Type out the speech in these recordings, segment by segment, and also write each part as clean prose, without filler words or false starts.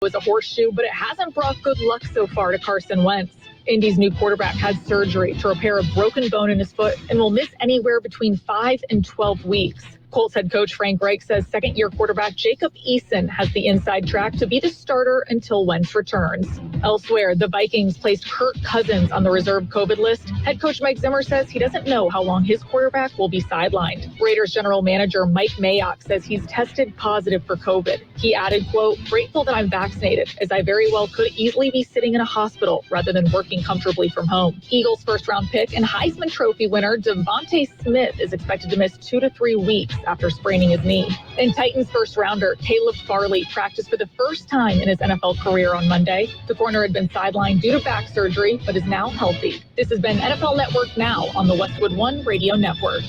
was a horseshoe, but it hasn't brought good luck so far to Carson Wentz. Indy's new quarterback had surgery to repair a broken bone in his foot and will miss anywhere between 5 and 12 weeks. Colts head coach Frank Reich says second-year quarterback Jacob Eason has the inside track to be the starter until Wentz returns. Elsewhere, the Vikings placed Kirk Cousins on the reserve COVID list. Head coach Mike Zimmer says he doesn't know how long his quarterback will be sidelined. Raiders general manager Mike Mayock says he's tested positive for COVID. He added, quote, "Grateful that I'm vaccinated, as I very well could easily be sitting in a hospital rather than working comfortably from home." Eagles first-round pick and Heisman Trophy winner Devontae Smith is expected to miss 2 to 3 weeks after spraining his knee. And Titans first-rounder Caleb Farley practiced for the first time in his NFL career on Monday. The corner had been sidelined due to back surgery, but is now healthy. This has been NFL Network Now on the Westwood One Radio Network.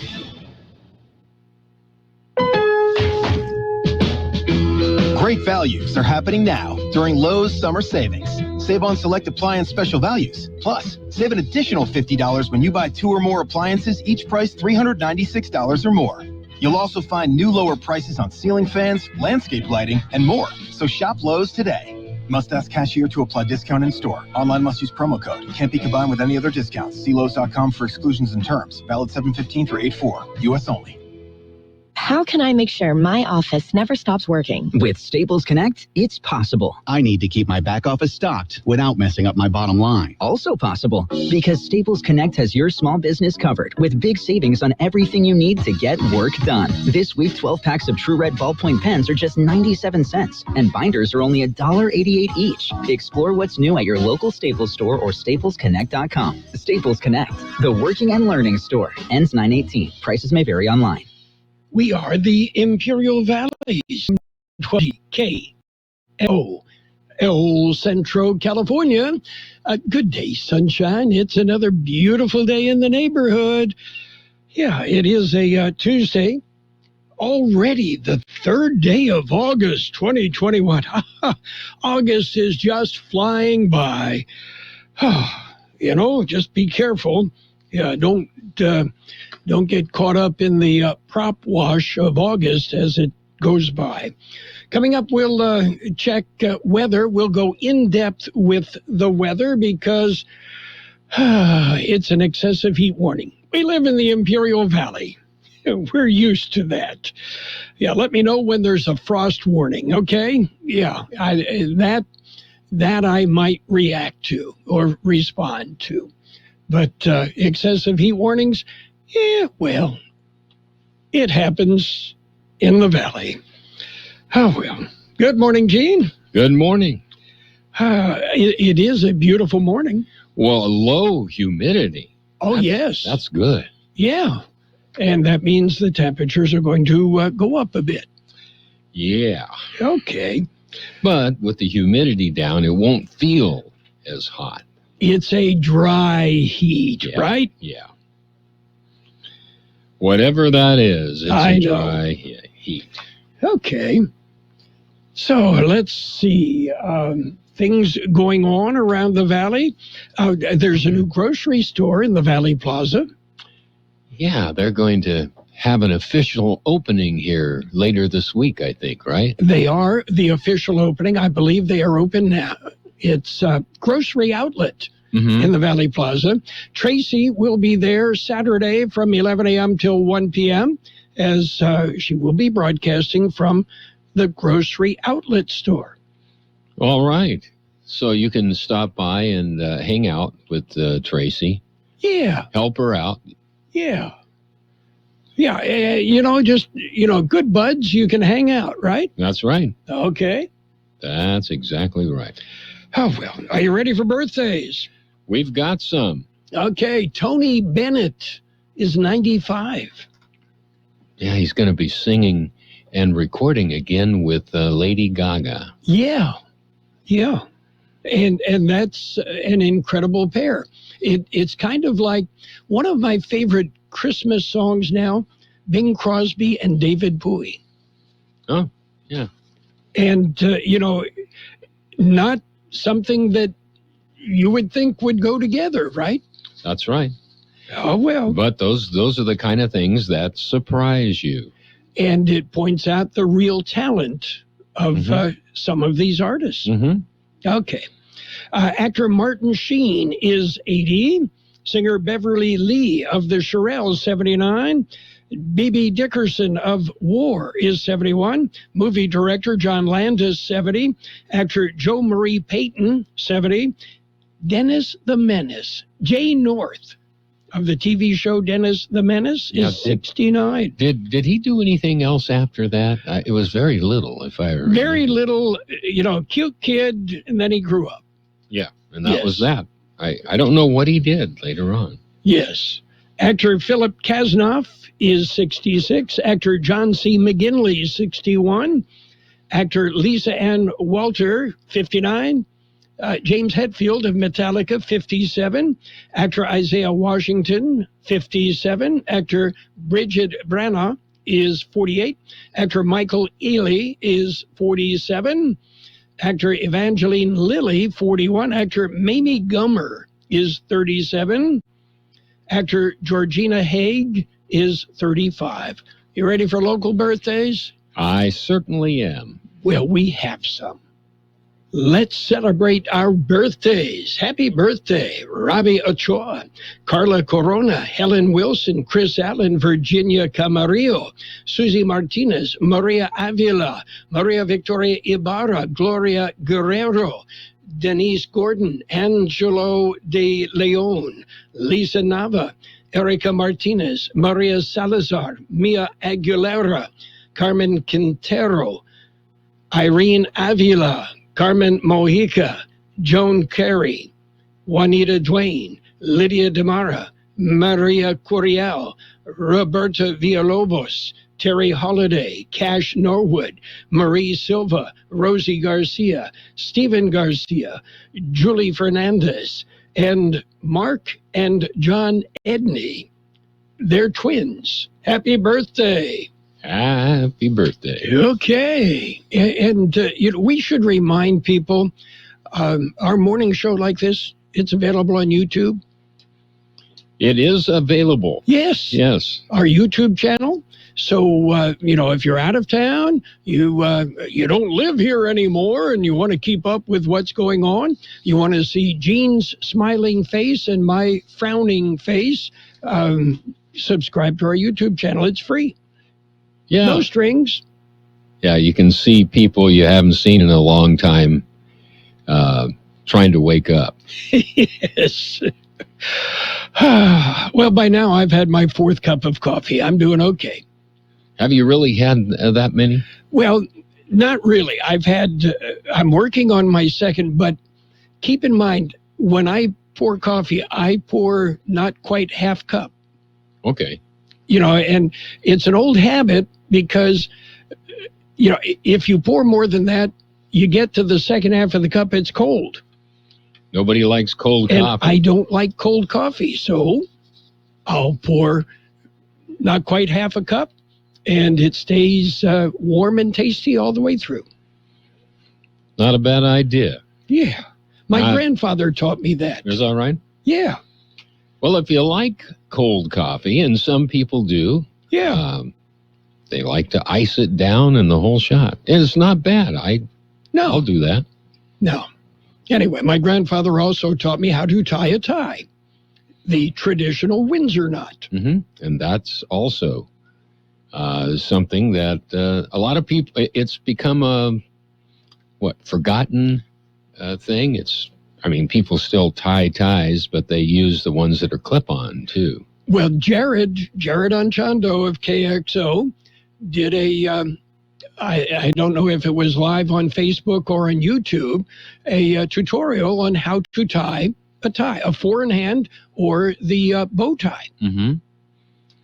Great values are happening now during Lowe's Summer Savings. Save on select appliance special values. Plus, save an additional $50 when you buy 2 or more appliances, each priced $396 or more. You'll also find new lower prices on ceiling fans, landscape lighting, and more. So shop Lowe's today. Must ask cashier to apply discount in store. Online must use promo code. Can't be combined with any other discounts. See Lowe's.com for exclusions and terms. Valid 7/15 through 8/4. U.S. only. How can I make sure my office never stops working? With Staples Connect, it's possible. I need to keep my back office stocked without messing up my bottom line. Also possible, because Staples Connect has your small business covered with big savings on everything you need to get work done. This week, 12 packs of True Red ballpoint pens are just 97 cents, and binders are only $1.88 each. Explore what's new at your local Staples store or staplesconnect.com. Staples Connect, the working and learning store. Ends 9/18. Prices may vary online. We are the Imperial Valleys, 20 KLO, El Centro, California. Good day, sunshine. It's another beautiful day in the neighborhood. Yeah, it is a Tuesday. Already the 3rd day of August, 2021. August is just flying by. Just be careful. Yeah, don't get caught up in the prop wash of August as it goes by. Coming up, we'll check weather. We'll go in depth with the weather because it's an excessive heat warning. We live in the Imperial Valley. We're used to that. Yeah, let me know when there's a frost warning, okay? Yeah, that I might react to or respond to. But excessive heat warnings, yeah, well, it happens in the valley. Oh, well. Good morning, Gene. Good morning. It is a beautiful morning. Well, low humidity. Yes. That's good. Yeah. And that means the temperatures are going to go up a bit. Yeah. Okay. But with the humidity down, it won't feel as hot. It's a dry heat, right? Yeah. Whatever that is, it's a dry heat. Okay. So let's see. Things going on around the valley. There's a new grocery store in the Valley Plaza. Yeah, they're going to have an official opening here later this week, I think, right? They are the official opening. I believe they are open now. It's a grocery outlet in the Valley Plaza. Tracy will be there Saturday from 11 a.m. till 1 p.m. as she will be broadcasting from the grocery outlet store. All right. So you can stop by and hang out with Tracy. Yeah. Help her out. Yeah. Yeah, just good buds, you can hang out, right? That's right. Okay. That's exactly right. Oh, well, are you ready for birthdays? We've got some. Okay, Tony Bennett is 95. Yeah, he's going to be singing and recording again with Lady Gaga. Yeah. And that's an incredible pair. It's kind of like one of my favorite Christmas songs now, Bing Crosby and David Bowie. Oh, yeah. And, not something that you would think would go together, right? That's right. Oh, well. But those are the kind of things that surprise you. And it points out the real talent of some of these artists. Mm-hmm. Okay. Actor Martin Sheen is 80. Singer Beverly Lee of the Shirelles, 79. B.B. Dickerson of War is 71. Movie director John Landis, 70. Actor Joe Marie Payton, 70. Dennis the Menace, Jay North of the TV show Dennis the Menace is 69. Did he do anything else after that? It was very little, if I remember. Very little, cute kid, and then he grew up. Yeah, and that was that. I don't know what he did later on. Yes. Actor Philip Kasnoff is 66. Actor John C. McGinley, 61. Actor Lisa Ann Walter, 59. James Hetfield of Metallica, 57. Actor Isaiah Washington, 57. Actor Bridget Branagh is 48. Actor Michael Ealy is 47. Actor Evangeline Lilly, 41. Actor Mamie Gummer is 37. Actor Georgina Haig is 35. You ready for local birthdays? I certainly am. Well, we have some. Let's celebrate our birthdays. Happy birthday, Robbie Ochoa, Carla Corona, Helen Wilson, Chris Allen, Virginia Camarillo, Susie Martinez, Maria Avila, Maria Victoria Ibarra, Gloria Guerrero, Denise Gordon, Angelo de Leon, Lisa Nava, Erica Martinez, Maria Salazar, Mia Aguilera, Carmen Quintero, Irene Avila, Carmen Mojica, Joan Carey, Juanita Duane, Lydia Demara, Maria Curiel, Roberta Villalobos, Terry Holiday, Cash Norwood, Marie Silva, Rosie Garcia, Stephen Garcia, Julie Fernandez, and Mark and John Edney. They're twins. Happy birthday. Happy birthday. Okay. And we should remind people, our morning show like this, it's available on YouTube. It is available. Yes. Yes. Our YouTube channel. So, if you're out of town, you don't live here anymore, and you want to keep up with what's going on, you want to see Gene's smiling face and my frowning face, subscribe to our YouTube channel. It's free. Yeah. No strings. Yeah, you can see people you haven't seen in a long time trying to wake up. Yes. Well, by now I've had my 4th cup of coffee. I'm doing okay. Have you really had that many? Well, not really. I'm working on my 2nd, but keep in mind, when I pour coffee, I pour not quite half cup. Okay. And it's an old habit because, if you pour more than that, you get to the second half of the cup, it's cold. Nobody likes cold coffee. I don't like cold coffee, so I'll pour not quite half a cup, and it stays warm and tasty all the way through. Not a bad idea. Yeah. My grandfather taught me that. Is that right? Yeah. Well, if you like cold coffee, and some people do, they like to ice it down in the whole shot. And it's not bad. I'll do that. No. Anyway, my grandfather also taught me how to tie a tie, the traditional Windsor knot. Mm-hmm. And that's also something that a lot of people, it's become a, forgotten thing. People still tie ties, but they use the ones that are clip-on, too. Well, Jared Anchondo of Kxo did I don't know if it was live on Facebook or on YouTube, a tutorial on how to tie a 4-in-hand or the bow tie. Mm-hmm.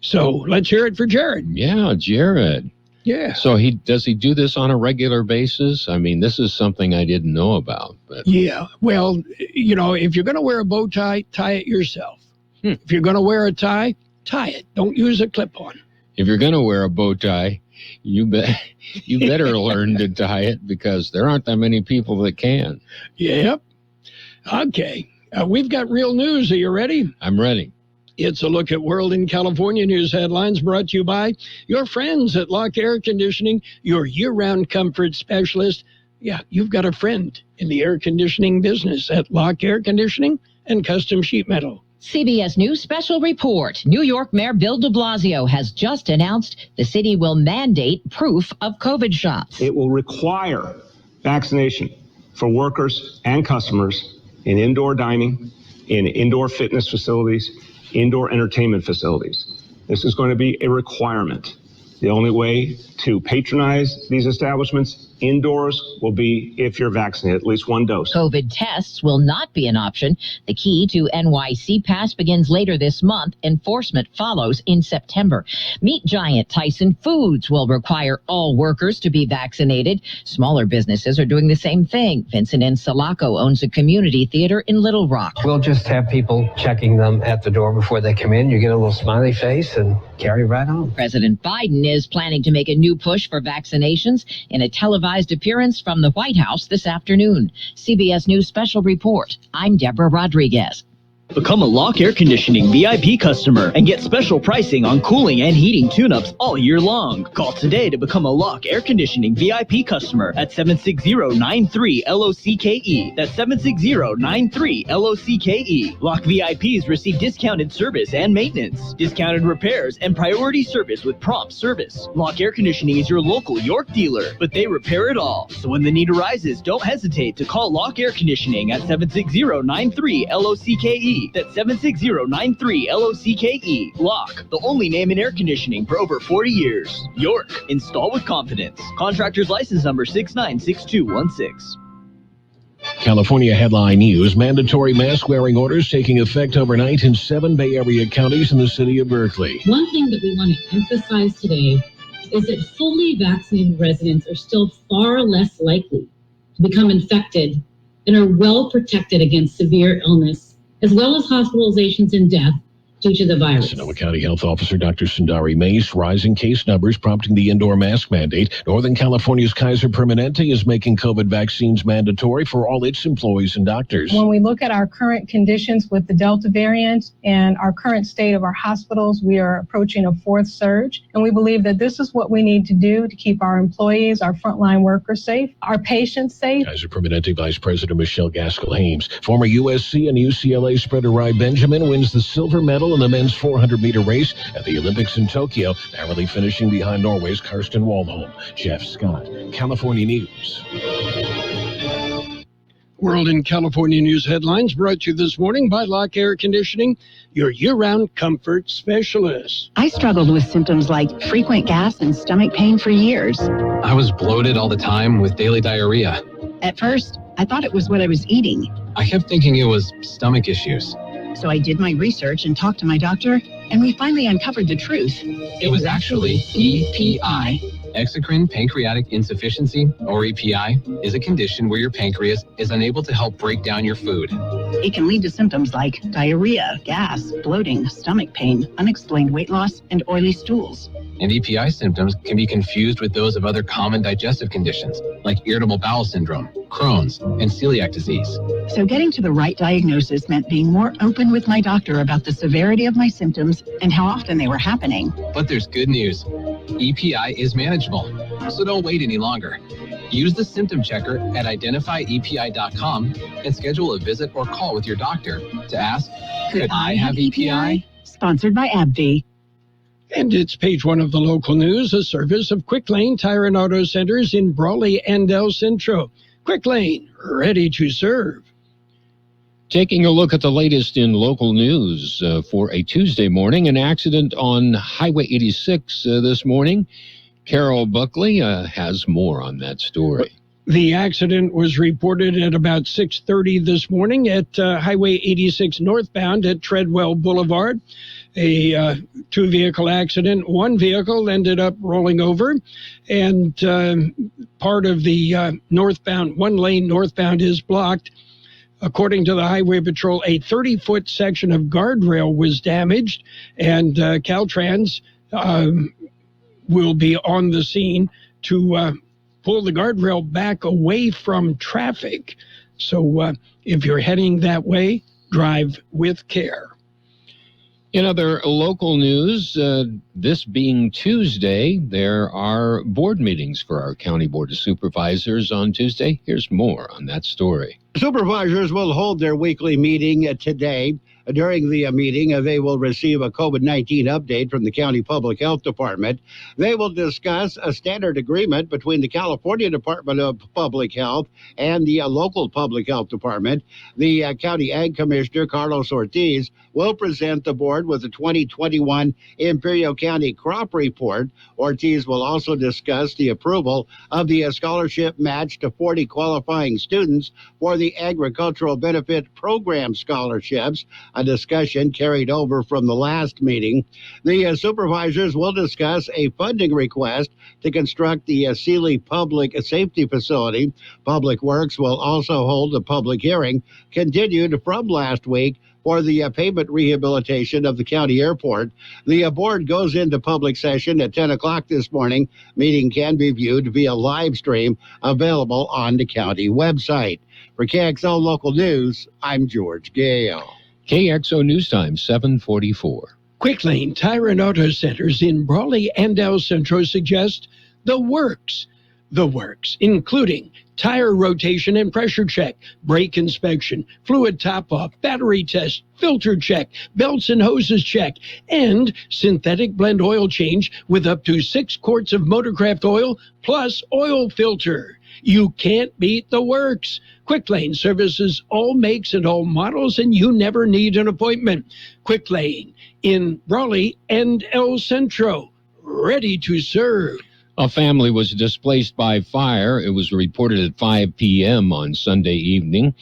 So let's hear it for Jared. Yeah, Jared. Yeah. So does he do this on a regular basis? This is something I didn't know about. But yeah. Well, if you're going to wear a bow tie, tie it yourself. If you're going to wear a tie it. Don't use a clip-on. If you're going to wear a bow tie, you better learn to tie it, because there aren't that many people that can. Yep. Okay. We've got real news. Are you ready? I'm ready. It's a look at World in California news headlines brought to you by your friends at Lock Air Conditioning, your year-round comfort specialist. Yeah, you've got a friend in the air conditioning business at Lock Air Conditioning and Custom Sheet Metal. CBS News special report. New York Mayor Bill de Blasio has just announced the city will mandate proof of COVID shots. It will require vaccination for workers and customers in indoor dining, in indoor fitness facilities, indoor entertainment facilities. This is going to be a requirement. The only way to patronize these establishments indoors will be if you're vaccinated, at least one dose. COVID tests will not be an option. The key to NYC Pass begins later this month. Enforcement follows in September. Meat giant Tyson Foods will require all workers to be vaccinated. Smaller businesses are doing the same thing. Vincent N. Sulaco owns a community theater in Little Rock. We'll just have people checking them at the door before they come in. You get a little smiley face and carry right on. President Biden is planning to make a new push for vaccinations in a televised appearance from the White House this afternoon. CBS News special report. I'm Deborah Rodriguez. Become a Lock Air Conditioning VIP customer and get special pricing on cooling and heating tune-ups all year long. Call today to become a Lock Air Conditioning VIP customer at 760-93-LOCKE. That's 760-93-LOCKE. Lock VIPs receive discounted service and maintenance, discounted repairs, and priority service with prompt service. Lock Air Conditioning is your local York dealer, but they repair it all. So when the need arises, don't hesitate to call Lock Air Conditioning at 760-93-LOCKE. That's 760-93-LOCKE. Lock, the only name in air conditioning for over 40 years. York, install with confidence. Contractor's license number 696216. California headline news. Mandatory mask wearing orders taking effect overnight in 7 Bay Area counties in the city of Berkeley. One thing that we want to emphasize today is that fully vaccinated residents are still far less likely to become infected and are well protected against severe illness, as well as hospitalizations and death due to the virus. Sonoma County Health Officer Dr. Sundari Mace, rising case numbers prompting the indoor mask mandate. Northern California's Kaiser Permanente is making COVID vaccines mandatory for all its employees and doctors. When we look at our current conditions with the Delta variant and our current state of our hospitals, we are approaching a fourth surge. And we believe that this is what we need to do to keep our employees, our frontline workers safe, our patients safe. Kaiser Permanente Vice President Michelle Gaskell-Hames. Former USC and UCLA sprinter Rai Benjamin wins the silver medal in the men's 400-meter race at the Olympics in Tokyo, narrowly finishing behind Norway's Karsten Waldholm. Jeff Scott, California News. World in California news headlines brought to you this morning by Lock Air Conditioning, your year-round comfort specialist. I struggled with symptoms like frequent gas and stomach pain for years. I was bloated all the time with daily diarrhea. At first, I thought it was what I was eating. I kept thinking it was stomach issues. So I did my research and talked to my doctor, and we finally uncovered the truth. It was actually EPI. Exocrine pancreatic insufficiency, or EPI, is a condition where your pancreas is unable to help break down your food. It can lead to symptoms like diarrhea, gas, bloating, stomach pain, unexplained weight loss, and oily stools. And EPI symptoms can be confused with those of other common digestive conditions, like irritable bowel syndrome, Crohn's, and celiac disease. So getting to the right diagnosis meant being more open with my doctor about the severity of my symptoms and how often they were happening. But there's good news. EPI is manageable, so don't wait any longer. Use the symptom checker at identifyepi.com and schedule a visit or call with your doctor to ask, could I have EPI? Sponsored by AbbVie. And it's page one of the local news, a service of Quick Lane Tire and Auto Centers in Brawley and El Centro. Quick Lane, ready to serve. Taking a look at the latest in local news for a Tuesday morning, an accident on Highway 86 this morning. Carroll Buckley has more on that story. The accident was reported at about 6:30 this morning at Highway 86 northbound at Treadwell Boulevard. A two-vehicle accident. One vehicle ended up rolling over, and part of the northbound, one lane northbound is blocked. According to the Highway Patrol, a 30-foot section of guardrail was damaged, and Caltrans will be on the scene to pull the guardrail back away from traffic. So if you're heading that way, drive with care. In other local news, this being Tuesday, there are board meetings for our County Board of Supervisors on Tuesday. Here's more on that story. Supervisors will hold their weekly meeting today. During the meeting, they will receive a COVID-19 update from the County Public Health Department. They will discuss a standard agreement between the California Department of Public Health and the local Public Health Department. The County Ag Commissioner, Carlos Ortiz, will present the board with the 2021 Imperial County Crop Report. Ortiz will also discuss the approval of the scholarship match to 40 qualifying students for the Agricultural Benefit Program scholarships, a discussion carried over from the last meeting. The supervisors will discuss a funding request to construct the Sealy Public Safety Facility. Public Works will also hold a public hearing continued from last week for the pavement rehabilitation of the county airport. The board goes into public session at 10 o'clock this morning. Meeting can be viewed via live stream available on the county website. For KXO Local News, I'm George Gale. KXO News Time, 7:44. Quick Lane Tire and Auto Centers in Brawley and El Centro suggest the works. The works, including tire rotation and pressure check, brake inspection, fluid top-off, battery test, filter check, belts and hoses check, and synthetic blend oil change with up to 6 quarts of Motorcraft oil plus oil filter. You can't beat the works. Quick Lane services all makes and all models, and you never need an appointment. Quick Lane in Brawley and El Centro, ready to serve. A family was displaced by fire. It was reported at 5 p.m. on Sunday evening.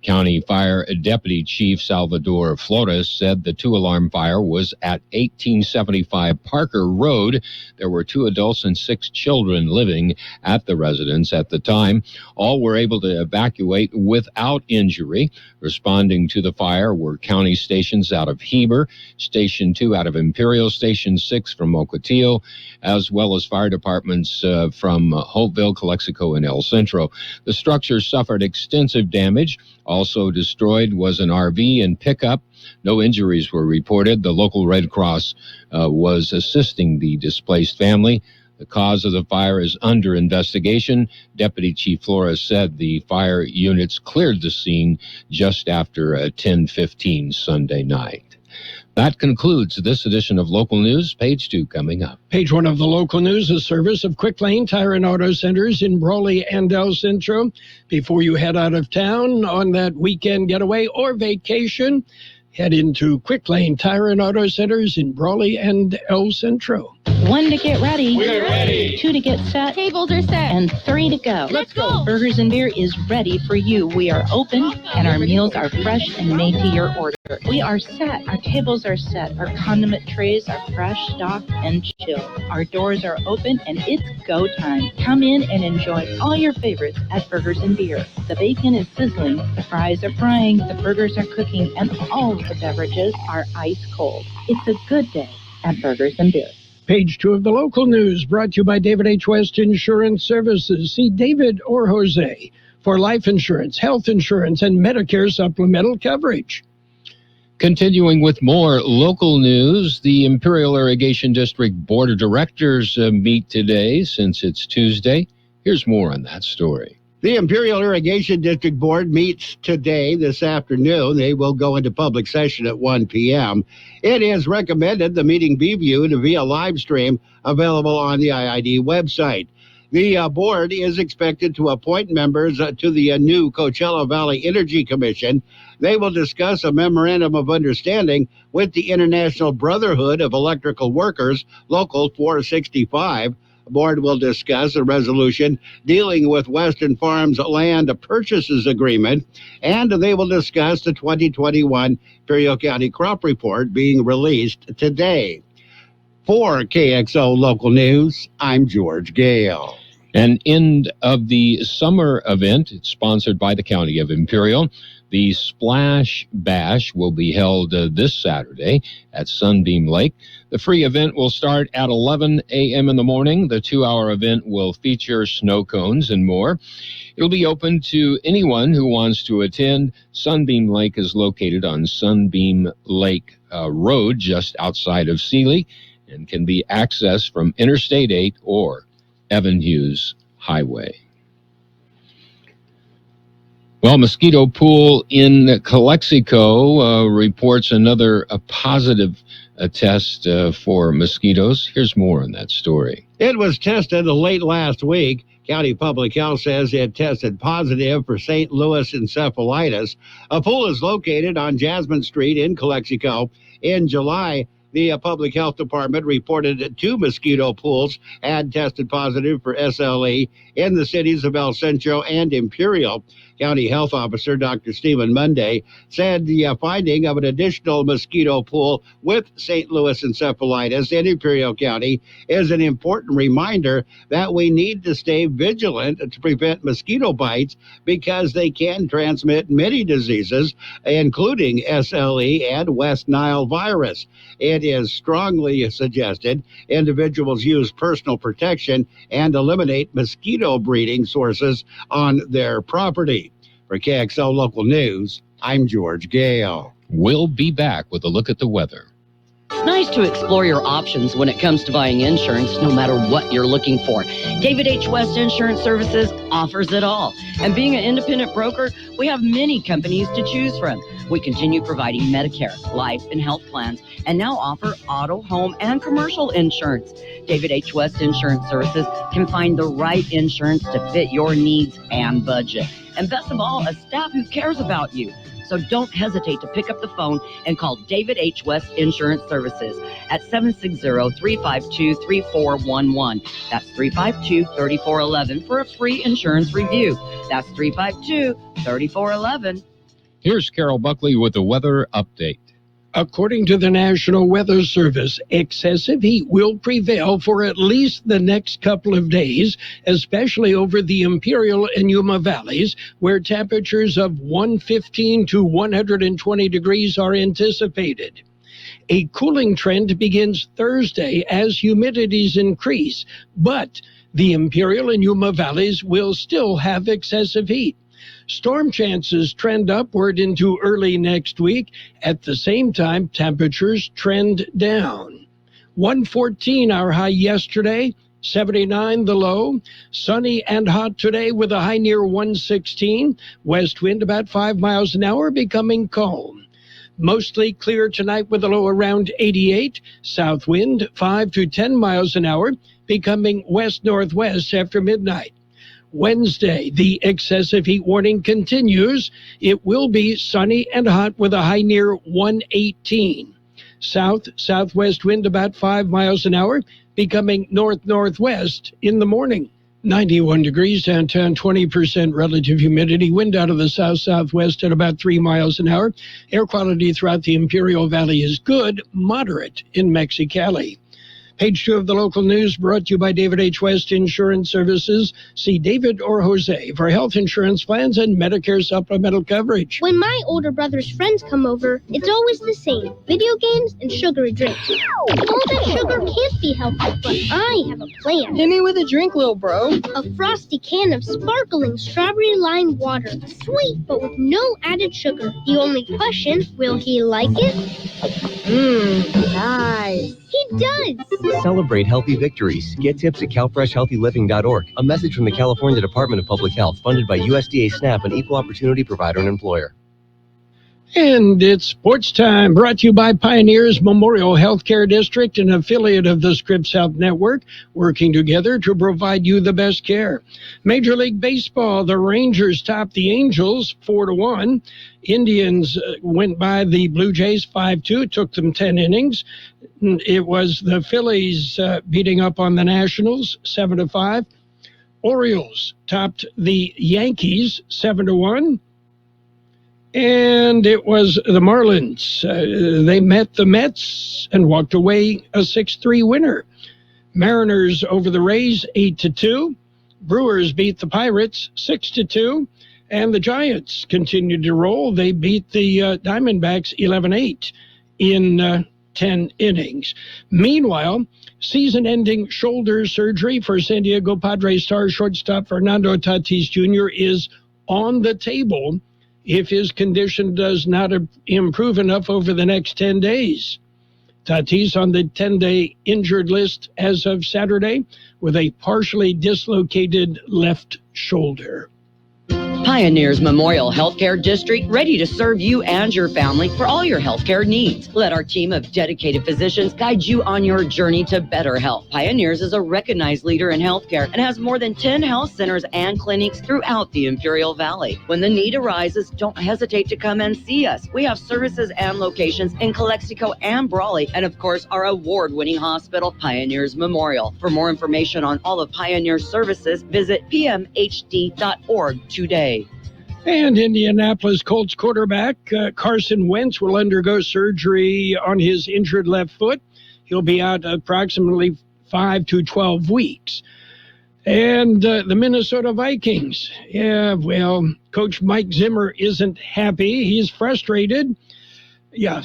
County Fire Deputy Chief Salvador Flores said the 2-alarm fire was at 1875 Parker Road. There were 2 adults and 6 children living at the residence at the time. All were able to evacuate without injury. Responding to the fire were county stations out of Heber, Station 2 out of Imperial, Station 6 from Ocotillo, as well as fire departments from Holtville, Calexico, and El Centro. The structure suffered extensive damage. Also destroyed was an RV and pickup. No injuries were reported. The local Red Cross was assisting the displaced family. The cause of the fire is under investigation. Deputy Chief Flores said the fire units cleared the scene just after 10:15 Sunday night. That concludes this edition of Local News. Page 2 coming up. Page 1 of the local news, a service of Quick Lane Tire and Auto Centers in Brawley and El Centro. Before you head out of town on that weekend getaway or vacation, head into Quick Lane Tire and Auto Centers in Brawley and El Centro. 1 to get ready. We're ready. 2 to get set. Tables are set. And 3 to go. Let's go. Burgers and Beer is ready for you. We are open and our meals are fresh and made to your order. We are set. Our tables are set. Our condiment trays are fresh, stocked, and chilled. Our doors are open and it's go time. Come in and enjoy all your favorites at Burgers and Beer. The bacon is sizzling, the fries are frying, the burgers are cooking, and all of the beverages are ice cold. It's a good day at Burgers and Beer. Page 2 of the local news brought to you by David H. West Insurance Services. See David or Jose for life insurance, health insurance, and Medicare supplemental coverage. Continuing with more local news, the Imperial Irrigation District Board of Directors meet today since it's Tuesday. Here's more on that story. The Imperial Irrigation District Board meets today, this afternoon. They will go into public session at 1 p.m. It is recommended the meeting be viewed via live stream available on the IID website. The board is expected to appoint members to the new Coachella Valley Energy Commission. They will discuss a memorandum of understanding with the International Brotherhood of Electrical Workers, Local 465. The board will discuss a resolution dealing with Western Farms Land Purchases Agreement, and they will discuss the 2021 Imperial County Crop Report being released today. For KXO Local News, I'm George Gale. An end of the summer event, it's sponsored by the County of Imperial. The Splash Bash will be held this Saturday at Sunbeam Lake. The free event will start at 11 a.m. in the morning. The 2-hour event will feature snow cones and more. It'll be open to anyone who wants to attend. Sunbeam Lake is located on Sunbeam Lake road just outside of Sealy and can be accessed from Interstate 8 or Evan Hughes Highway. Well, mosquito pool in Calexico reports another positive test for mosquitoes. Here's more on that story. It was tested late last week. County Public Health says it tested positive for St. Louis encephalitis. A pool is located on Jasmine Street in Calexico. In July, the Public Health Department reported 2 mosquito pools had tested positive for SLE in the cities of El Centro and Imperial. County Health Officer Dr. Stephen Monday said the finding of an additional mosquito pool with St. Louis encephalitis in Imperial County is an important reminder that we need to stay vigilant to prevent mosquito bites because they can transmit many diseases, including SLE and West Nile virus. It is strongly suggested individuals use personal protection and eliminate mosquito breeding sources on their property. For KXL Local News, I'm George Gale. We'll be back with a look at the weather. It's nice to explore your options when it comes to buying insurance, no matter what you're looking for. David H. West Insurance Services offers it all. And being an independent broker, we have many companies to choose from. We continue providing Medicare, life, and health plans, and now offer auto, home, and commercial insurance. David H. West Insurance Services can find the right insurance to fit your needs and budget. And best of all, a staff who cares about you. So don't hesitate to pick up the phone and call David H. West Insurance Services at 760-352-3411. That's 352-3411 for a free insurance review. That's 352-3411. Here's Carol Buckley with the weather update. According to the National Weather Service, excessive heat will prevail for at least the next couple of days, especially over the Imperial and Yuma valleys, where temperatures of 115 to 120 degrees are anticipated. A cooling trend begins Thursday as humidities increase, but the Imperial and Yuma valleys will still have excessive heat. Storm chances trend upward into early next week. At the same time, temperatures trend down. 114 our high yesterday, 79 the low. Sunny and hot today with a high near 116. West wind about 5 miles an hour, becoming calm. Mostly clear tonight with a low around 88. South wind 5 to 10 miles an hour, becoming west-northwest after midnight. Wednesday, the excessive heat warning continues. It will be sunny and hot with a high near 118. South-southwest wind about 5 miles an hour, becoming north-northwest in the morning. 91 degrees downtown, 20% relative humidity, wind out of the south-southwest at about 3 miles an hour. Air quality throughout the Imperial Valley is good, moderate in Mexicali. Page 2 of the local news brought to you by David H. West Insurance Services. See David or Jose for health insurance plans and Medicare supplemental coverage. When my older brother's friends come over, it's always the same. Video games and sugary drinks. All that sugar can't be healthy, but I have a plan. Hit me with a drink, little bro. A frosty can of sparkling strawberry lime water. Sweet, but with no added sugar. The only question, will he like it? Nice. He does. Celebrate healthy victories. Get tips at CalFreshHealthyLiving.org, a message from the California Department of Public Health, funded by USDA SNAP, an equal opportunity provider and employer. And it's sports time, brought to you by Pioneers Memorial Healthcare District, an affiliate of the Scripps Health Network, working together to provide you the best care. Major League Baseball, the Rangers topped the Angels 4-1. Indians went by the Blue Jays 5-2. It took them 10 innings. It was the Phillies beating up on the Nationals 7-5. Orioles topped the Yankees 7-1. And it was the Marlins. They met the Mets and walked away a 6-3 winner. Mariners over the Rays 8-2. Brewers beat the Pirates 6-2. And the Giants continued to roll. They beat the Diamondbacks 11-8 in 10 innings. Meanwhile, season-ending shoulder surgery for San Diego Padres star shortstop Fernando Tatis Jr. is on the table if his condition does not improve enough over the next 10 days. Tatis on the 10-day injured list as of Saturday with a partially dislocated left shoulder. Pioneers Memorial Healthcare District, ready to serve you and your family for all your healthcare needs. Let our team of dedicated physicians guide you on your journey to better health. Pioneers is a recognized leader in healthcare and has more than 10 health centers and clinics throughout the Imperial Valley. When the need arises, don't hesitate to come and see us. We have services and locations in Calexico and Brawley, and of course, our award-winning hospital, Pioneers Memorial. For more information on all of Pioneer's services, visit pmhd.org today. And Indianapolis Colts quarterback Carson Wentz will undergo surgery on his injured left foot. He'll be out approximately 5 to 12 weeks. And the Minnesota Vikings. Yeah, well, Coach Mike Zimmer isn't happy. He's frustrated. Yeah,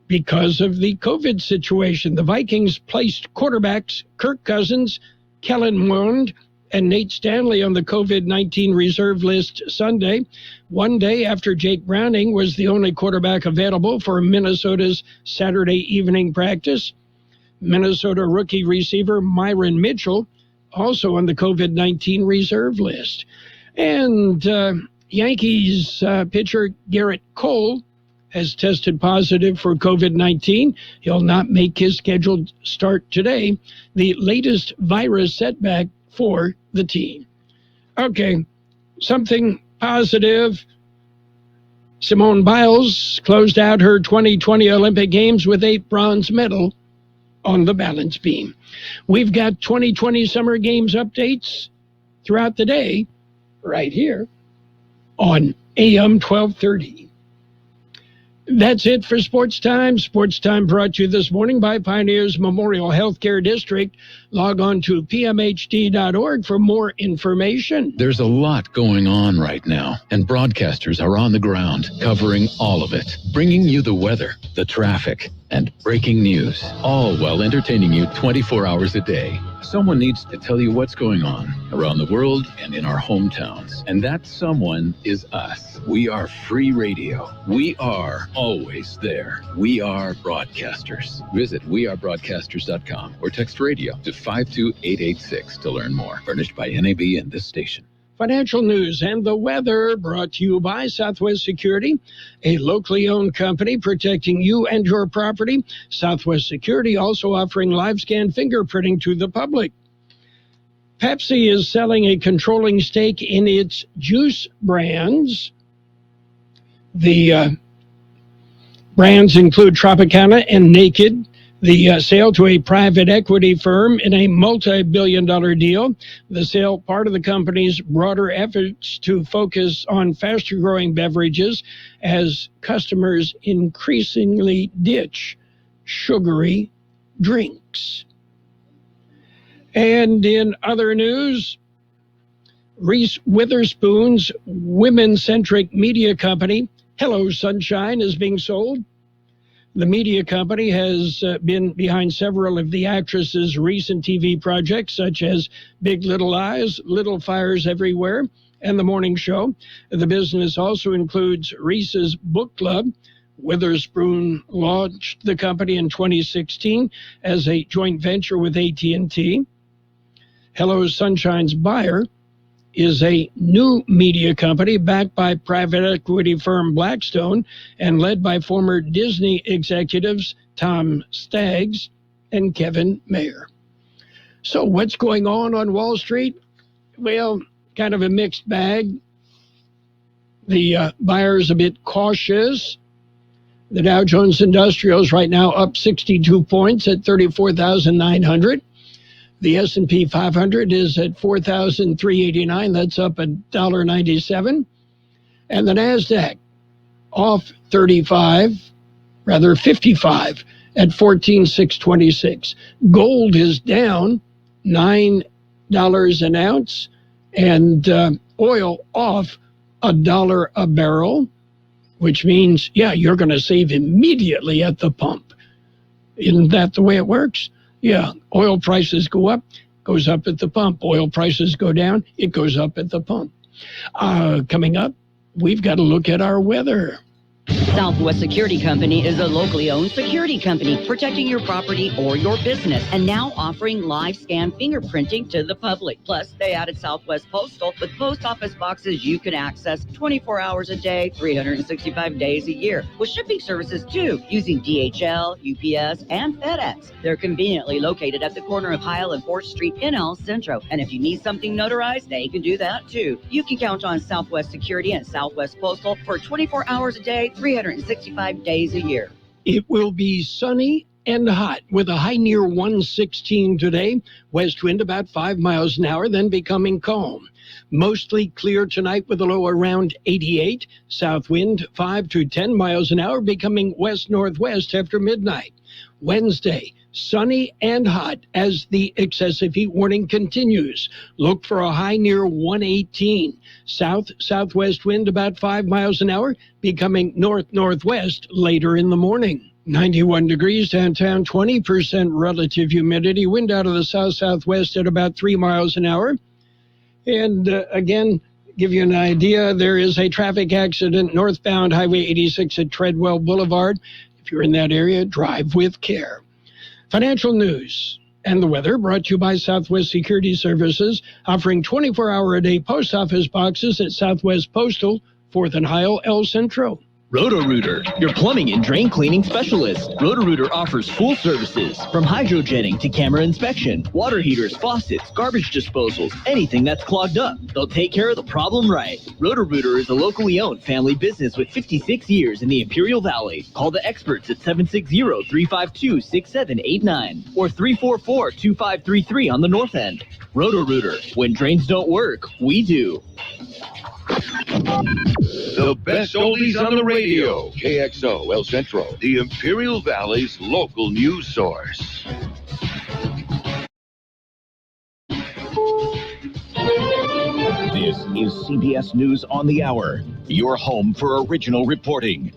because of the COVID situation. The Vikings placed quarterbacks Kirk Cousins, Kellen Mond, and Nate Stanley on the COVID-19 reserve list Sunday, one day after Jake Browning was the only quarterback available for Minnesota's Saturday evening practice. Minnesota rookie receiver Myron Mitchell also on the COVID-19 reserve list. And Yankees pitcher Garrett Cole has tested positive for COVID-19. He'll not make his scheduled start today, the latest virus setback for the team. Okay, something positive. Simone Biles closed out her 2020 Olympic Games with 8 bronze medals on the balance beam. We've got 2020 Summer Games updates throughout the day right here on AM 1230. That's it for Sports Time. Sports Time brought to you this morning by Pioneers Memorial Healthcare District. Log on to pmhd.org for more information. There's a lot going on right now, and broadcasters are on the ground covering all of it, bringing you the weather, the traffic, and breaking news, all while entertaining you 24 hours a day. Someone needs to tell you what's going on around the world and in our hometowns. And that someone is us. We are free radio. We are always there. We are broadcasters. Visit wearebroadcasters.com or text radio to 52886 to learn more. Furnished by NAB and this station. Financial news and the weather brought to you by Southwest Security, a locally owned company protecting you and your property. Southwest Security also offering live scan fingerprinting to the public. Pepsi is selling a controlling stake in its juice brands. The brands include Tropicana and Naked. The sale to a private equity firm in a multi-billion-dollar deal. The sale part of the company's broader efforts to focus on faster-growing beverages as customers increasingly ditch sugary drinks. And in other news, Reese Witherspoon's women-centric media company, Hello Sunshine, is being sold. The media company has been behind several of the actress's recent TV projects, such as Big Little Lies, Little Fires Everywhere, and The Morning Show. The business also includes Reese's Book Club. Witherspoon launched the company in 2016 as a joint venture with AT&T. Hello Sunshine's buyer is a new media company backed by private equity firm Blackstone and led by former Disney executives Tom Staggs and Kevin Mayer. So what's going on Wall Street? Well, kind of a mixed bag. The buyer's a bit cautious. The Dow Jones Industrial is right now up 62 points at 34,900. The S&P 500 is at 4,389. That's up $1.97. And the NASDAQ off 55 at 14,626. Gold is down $9 an ounce, and oil off $1 a barrel, which means, you're going to save immediately at the pump. Isn't that the way it works? Yeah, oil prices go up, goes up at the pump. Oil prices go down, it goes up at the pump. Coming up, we've got to look at our weather. Southwest Security Company is a locally owned security company protecting your property or your business and now offering live scan fingerprinting to the public. Plus, they added Southwest Postal with post office boxes you can access 24 hours a day, 365 days a year, with shipping services too, using DHL, UPS, and FedEx. They're conveniently located at the corner of Heil and 4th Street in El Centro. And if you need something notarized, they can do that too. You can count on Southwest Security and Southwest Postal for 24 hours a day, 365 days a year. It will be sunny and hot with a high near 116 today. West wind about 5 miles an hour, then becoming calm. Mostly clear tonight with a low around 88. South wind 5 to 10 miles an hour, becoming west-northwest after midnight. Wednesday, sunny and hot as the excessive heat warning continues. Look for a high near 118. South-southwest wind about 5 miles an hour, becoming north-northwest later in the morning. 91 degrees downtown, 20% relative humidity. Wind out of the south-southwest at about 3 miles an hour. And again, give you an idea, there is a traffic accident northbound Highway 86 at Treadwell Boulevard. If you're in that area, drive with care. Financial news and the weather brought to you by Southwest Security Services, offering 24-hour-a-day post office boxes at Southwest Postal, 4th and Heil, El Centro. Roto-Rooter, your plumbing and drain cleaning specialist. Roto-Rooter offers full services, from hydrojetting to camera inspection, water heaters, faucets, garbage disposals, anything that's clogged up. They'll take care of the problem right. Roto-Rooter is a locally owned family business with 56 years in the Imperial Valley. Call the experts at 760-352-6789 or 344-2533 on the north end. Roto-Rooter, when drains don't work, we do. The best oldies on the radio. KXO El Centro, the Imperial Valley's local news source. This is CBS News on the Hour, your home for original reporting.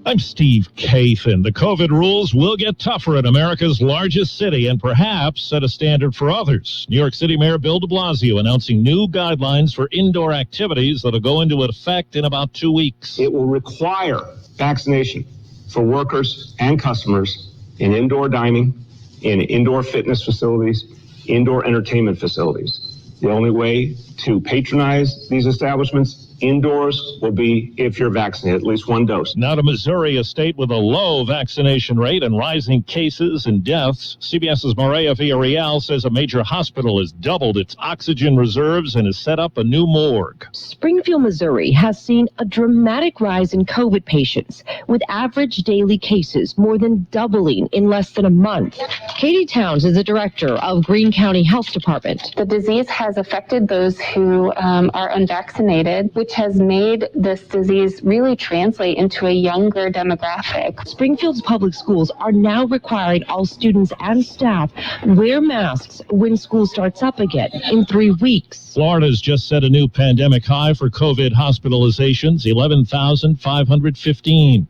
I'm Steve Kathan. The COVID rules will get tougher in America's largest city and perhaps set a standard for others. New York City Mayor Bill de Blasio announcing new guidelines for indoor activities that will go into effect in about 2 weeks. It will require vaccination for workers and customers in indoor dining, in indoor fitness facilities, indoor entertainment facilities. The only way to patronize these establishments indoors will be if you're vaccinated, at least one dose. Now to Missouri, a state with a low vaccination rate and rising cases and deaths. CBS's Maria Villarreal says a major hospital has doubled its oxygen reserves and has set up a new morgue. Springfield, Missouri has seen a dramatic rise in COVID patients, with average daily cases more than doubling in less than a month. Katie Towns is the director of Greene County Health Department. The disease has affected those who are unvaccinated, which has made this disease really translate into a younger demographic. Springfield's public schools are now requiring all students and staff wear masks when school starts up again in 3 weeks. Florida's just set a new pandemic high for COVID hospitalizations, 11,515.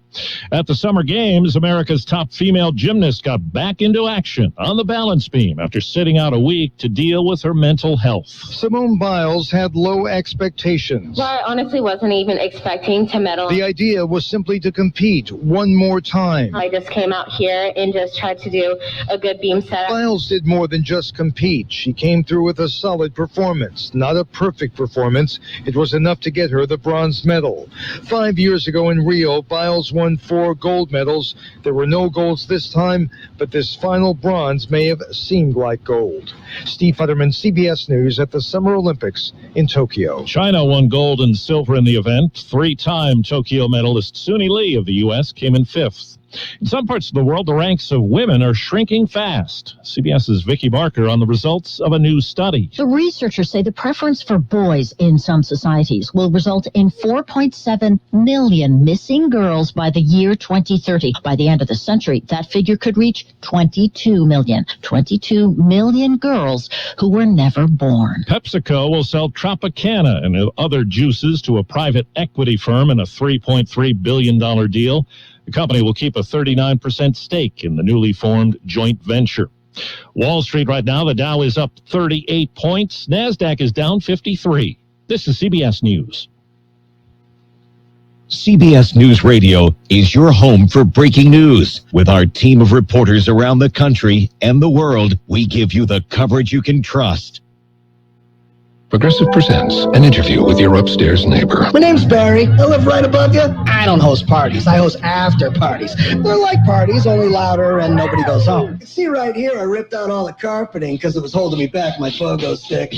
At the Summer Games, America's top female gymnast got back into action on the balance beam after sitting out a week to deal with her mental health. Simone Biles had low expectations. Well, I honestly wasn't even expecting to medal. The idea was simply to compete one more time. I just came out here and just tried to do a good beam setup. Biles did more than just compete. She came through with a solid performance. Not a perfect performance. It was enough to get her the bronze medal. 5 years ago in Rio, Biles won 4 gold medals. There were no golds this time, but this final bronze may have seemed like gold. Steve Futterman, CBS News at the Summer Olympics in Tokyo. China won gold and silver in the event. 3-time Tokyo medalist Suni Lee of the U.S. came in 5th. In some parts of the world, the ranks of women are shrinking fast. CBS's Vicki Barker on the results of a new study. The researchers say the preference for boys in some societies will result in 4.7 million missing girls by the year 2030. By the end of the century, that figure could reach 22 million. 22 million girls who were never born. PepsiCo will sell Tropicana and other juices to a private equity firm in a $3.3 billion deal. The company will keep a 39% stake in the newly formed joint venture. Wall Street right now, the Dow is up 38 points. NASDAQ is down 53. This is CBS News. CBS News Radio is your home for breaking news. With our team of reporters around the country and the world, we give you the coverage you can trust. Progressive presents an interview with your upstairs neighbor. My name's Barry. I live right above you. I don't host parties. I host after parties. They're like parties, only louder and nobody goes home. You see right here, I ripped out all the carpeting because it was holding me back, my pogo stick.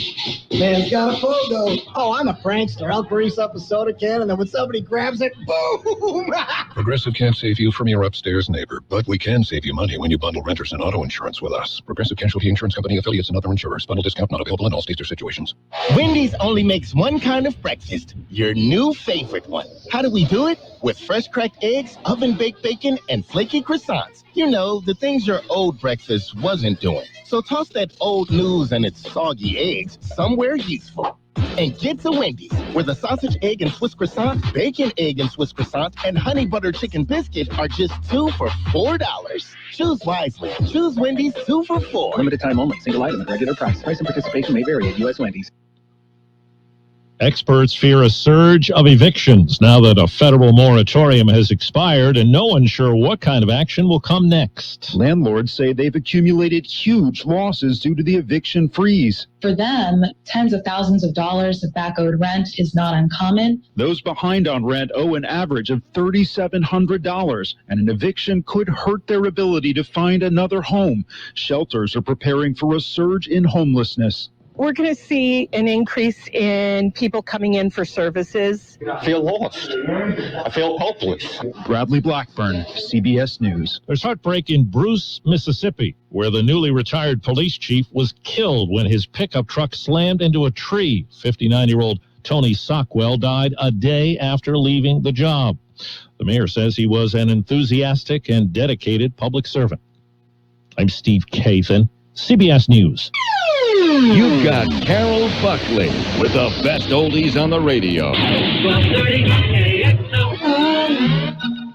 Man's got a pogo. Oh, I'm a prankster. I'll grease up a soda can and then when somebody grabs it, boom! Progressive can't save you from your upstairs neighbor, but we can save you money when you bundle renters and auto insurance with us. Progressive Casualty Insurance Company, affiliates, and other insurers. Bundle discount not available in all states or situations. Wendy's only makes one kind of breakfast, your new favorite one. How do we do it? With fresh cracked eggs, oven-baked bacon, and flaky croissants. You know, the things your old breakfast wasn't doing. So toss that old news and its soggy eggs somewhere useful. And get to Wendy's, where the sausage, egg, and Swiss croissant, bacon, egg, and Swiss croissant, and honey butter chicken biscuit are just 2 for $4. Choose wisely. Choose Wendy's 2 for $4. Limited time only. Single item at regular price. Price and participation may vary at U.S. Wendy's. Experts fear a surge of evictions now that a federal moratorium has expired and no one's sure what kind of action will come next. Landlords say they've accumulated huge losses due to the eviction freeze. For them, tens of thousands of dollars of back-owed rent is not uncommon. Those behind on rent owe an average of $3,700, and an eviction could hurt their ability to find another home. Shelters are preparing for a surge in homelessness. We're going to see an increase in people coming in for services. I feel lost. I feel hopeless. Bradley Blackburn, CBS News. There's heartbreak in Bruce, Mississippi, where the newly retired police chief was killed when his pickup truck slammed into a tree. 59-year-old Tony Sockwell died a day after leaving the job. The mayor says he was an enthusiastic and dedicated public servant. I'm Steve Kathan, CBS News. You've got Carroll Buckley with the best oldies on the radio. 12:30.